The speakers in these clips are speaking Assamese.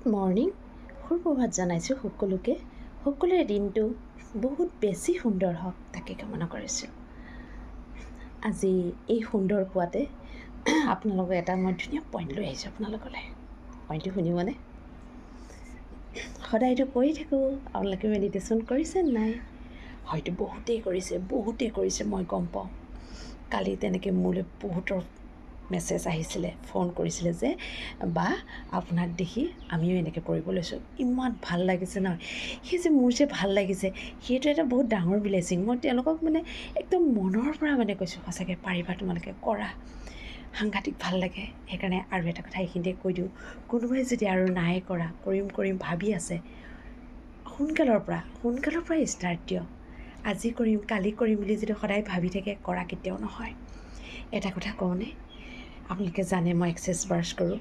গুড মৰ্ণিং, সুপ্ৰভাত জনাইছোঁ সকলোকে। সকলোৰে দিনটো বহুত বেছি সুন্দৰ হওক তাকে কামনা কৰিছোঁ। আজি এই সুন্দৰ পোৱাতে আপোনালোকক এটা মই ধুনীয়া পইণ্ট লৈ আহিছোঁ আপোনালোকলৈ। পইণ্টটো শুনিবনে? সদায়তো কৰি থাকোঁ, আপোনালোকে মেডিটেশ্যন কৰিছে নাই? হয়তো বহুতেই কৰিছে মই গম পাওঁ। কালি তেনেকৈ মোলৈ বহুতৰ মেছেজ আহিছিলে, ফোন কৰিছিলে যে বা আপোনাক দেখি আমিও এনেকৈ কৰিব লৈছোঁ। ইমান ভাল লাগিছে নহয়, সেই যে মোৰ যে ভাল লাগিছে সেইটো এটা বহুত ডাঙৰ ব্লেছিং। মই তেওঁলোকক একদম মনৰ পৰা কৈছোঁ, সঁচাকৈ পাৰিবা তোমালোকে কৰা, সাংঘাতিক ভাল লাগে। সেইকাৰণে আৰু এটা কথা এইখিনিতে কৈ দিওঁ, কোনোবাই যদি আৰু নাই কৰিম ভাবি আছে, সোনকালৰ পৰাই ষ্টাৰ্ট দিয়ক। আজি কৰিম কালি কৰিম বুলি যদি সদায় ভাবি থাকে, কৰা কেতিয়াও নহয়। এটা কথা কওঁনে, আপোনালোকে জানে মই এক্সেছ ব্ৰাছ কৰোঁ।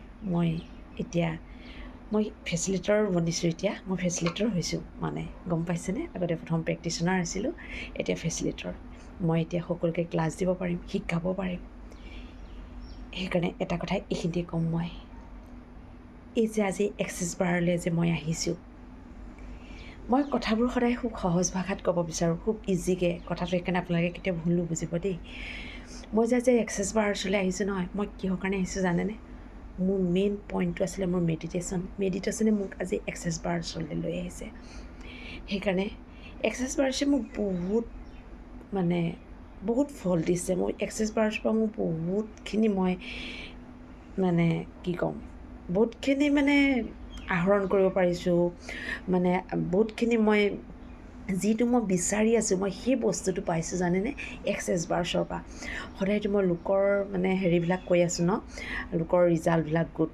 মই ফেচিলিটেটৰ বনিছোঁ। এতিয়া মই ফেচিলিটেটৰ হৈছোঁ, গম পাইছেনে? আগতে প্ৰথম প্ৰেক্টিশ্যনাৰ আছিলোঁ, এতিয়া ফেচিলিটেটৰ। মই এতিয়া সকলোকে ক্লাছ দিব পাৰিম, শিকাব পাৰিম। সেইকাৰণে এটা কথা এইখিনিতে ক'ম, মই এই যে আজি এক্সেছ বাৰলৈ যে মই আহিছোঁ, মই কথাবোৰ সদায় খুব সহজ ভাষাত ক'ব বিচাৰোঁ, খুব ইজিকৈ কথাটো। সেইকাৰণে আপোনালোকে কেতিয়াও ভুল নুবুজিব দেই। মই যে এক্সেছ বাৰ ওচৰলৈ আহিছোঁ নহয়, মই কিহৰ কাৰণে আহিছোঁ জানেনে? মোৰ মেইন পইণ্টটো আছিলে মোৰ মেডিটেশ্যনে মোক আজি এক্সেছ বাৰ ওচৰলৈ লৈ আহিছে। সেইকাৰণে এক্সেছ বাৰছে মোক বহুত ফল দিছে। মোৰ এক্সেছ বাৰৰ পৰা মোৰ বহুতখিনি বহুতখিনি আহৰণ কৰিব পাৰিছোঁ। বহুতখিনি যিটো মই বিচাৰি আছোঁ, মই সেই বস্তুটো পাইছোঁ জানেনে, এক্সেছ বাৰ্ছৰ পৰা। সদায়তো মই লোকৰ হেৰিবিলাক কৈ আছোঁ ন, লোকৰ গুড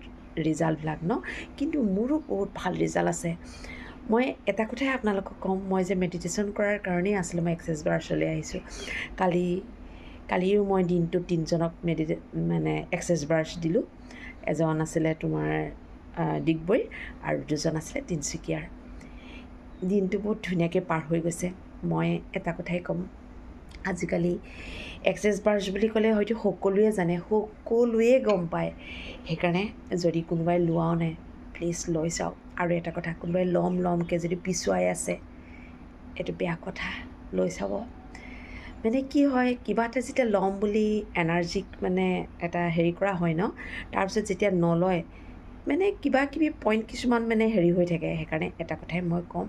ৰিজাল্টবিলাক ন, কিন্তু মোৰো বহুত ভাল ৰিজাল্ট আছে। মই এটা কথাই আপোনালোকক ক'ম, মই যে মেডিটেশ্যন কৰাৰ কাৰণেই আছিলোঁ মই এক্সেছ বাৰ্ছলৈ আহিছোঁ। কালিও মই দিনটোত 3জনক এক্সেছ বাৰ্ছ দিলোঁ। এজন আছিলে তোমাৰ ডিগবৈৰ আৰু 2জন আছিলে তিনিচুকীয়াৰ। দিনটো বহুত ধুনীয়াকৈ পাৰ হৈ গৈছে। মই এটা কথাই ক'ম, আজিকালি এক্সেছ বাৰ্ছ বুলি ক'লে হয়তো সকলোৱে জানে, সকলোৱে গম পায়। সেইকাৰণে যদি কোনোবাই লোৱাও নাই, প্লিজ লৈ চাওক। আৰু এটা কথা, কোনোবাই ল'মকৈ যদি পিছুৱাই আছে, এইটো বেয়া কথা, লৈ চাব। কি হয়, কিবা এটা যেতিয়া ল'ম বুলি এনাৰ্জিক এটা হেৰি কৰা হয় ন, তাৰপিছত যেতিয়া নলয় কিবা কিবি পইণ্ট কিছুমান হেৰি হৈ থাকে। সেইকাৰণে এটা কথাই মই ক'ম,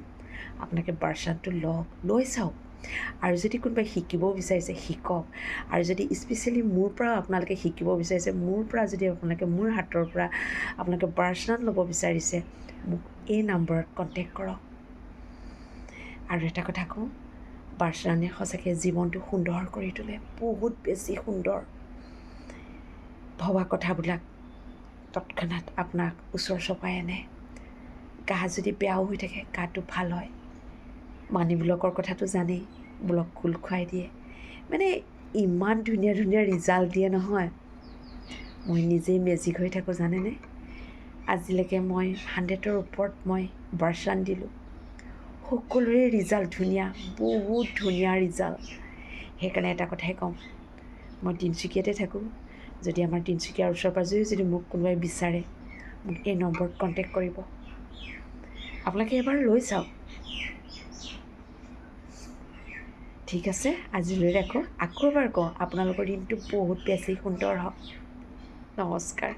আপোনালোকে বাৰ্ছনটো লৈ চাওক। আৰু যদি কোনোবাই শিকিবও বিচাৰিছে, শিকক। আৰু যদি স্পেচিয়েলি মোৰ পৰা আপোনালোকে শিকিব বিচাৰিছে, মোৰ হাতৰ পৰা আপোনালোকে বাৰ্ছন ল'ব বিচাৰিছে, মোক এই নম্বৰত কণ্টেক্ট কৰক। আৰু এটা কথা কওঁ, বাৰ্ছনে সঁচাকৈ জীৱনটো সুন্দৰ কৰি তোলে, বহুত বেছি সুন্দৰ। ভবা কথাবিলাক তৎক্ষণাত আপোনাক ওচৰ চপাই আনে। গা যদি বেয়াও হৈ থাকে, গাটো ভাল হয়। মানিব্লকৰ কথাটো জানেই, ব্লক খোল খুৱাই দিয়ে। ইমান ধুনীয়া ৰিজাল্ট দিয়ে নহয়। মই নিজেই মেজিক হৈ থাকোঁ জানেনে। আজিলৈকে মই 100ৰ ওপৰত মই বাৰ্ছন দিলোঁ, সকলোৰে ৰিজাল্ট ধুনীয়া, বহুত ধুনীয়া ৰিজাল্ট। সেইকাৰণে এটা কথাই ক'ম, মই তিনিচুকীয়াতে থাকোঁ। যদি আমাৰ তিনিচুকীয়াৰ ওচৰ পাজৰেও যদি মোক কোনোবাই বিচাৰে, মোক এই নম্বৰত কণ্টেক্ট কৰিব। আপোনালোকে এবাৰ লৈ চাওক। ঠিক আছে, আজিলৈ ৰাখোঁ। আকৌ এবাৰ কওঁ, আপোনালোকৰ দিনটো বহুত বেছি সুন্দৰ হওক। নমস্কাৰ।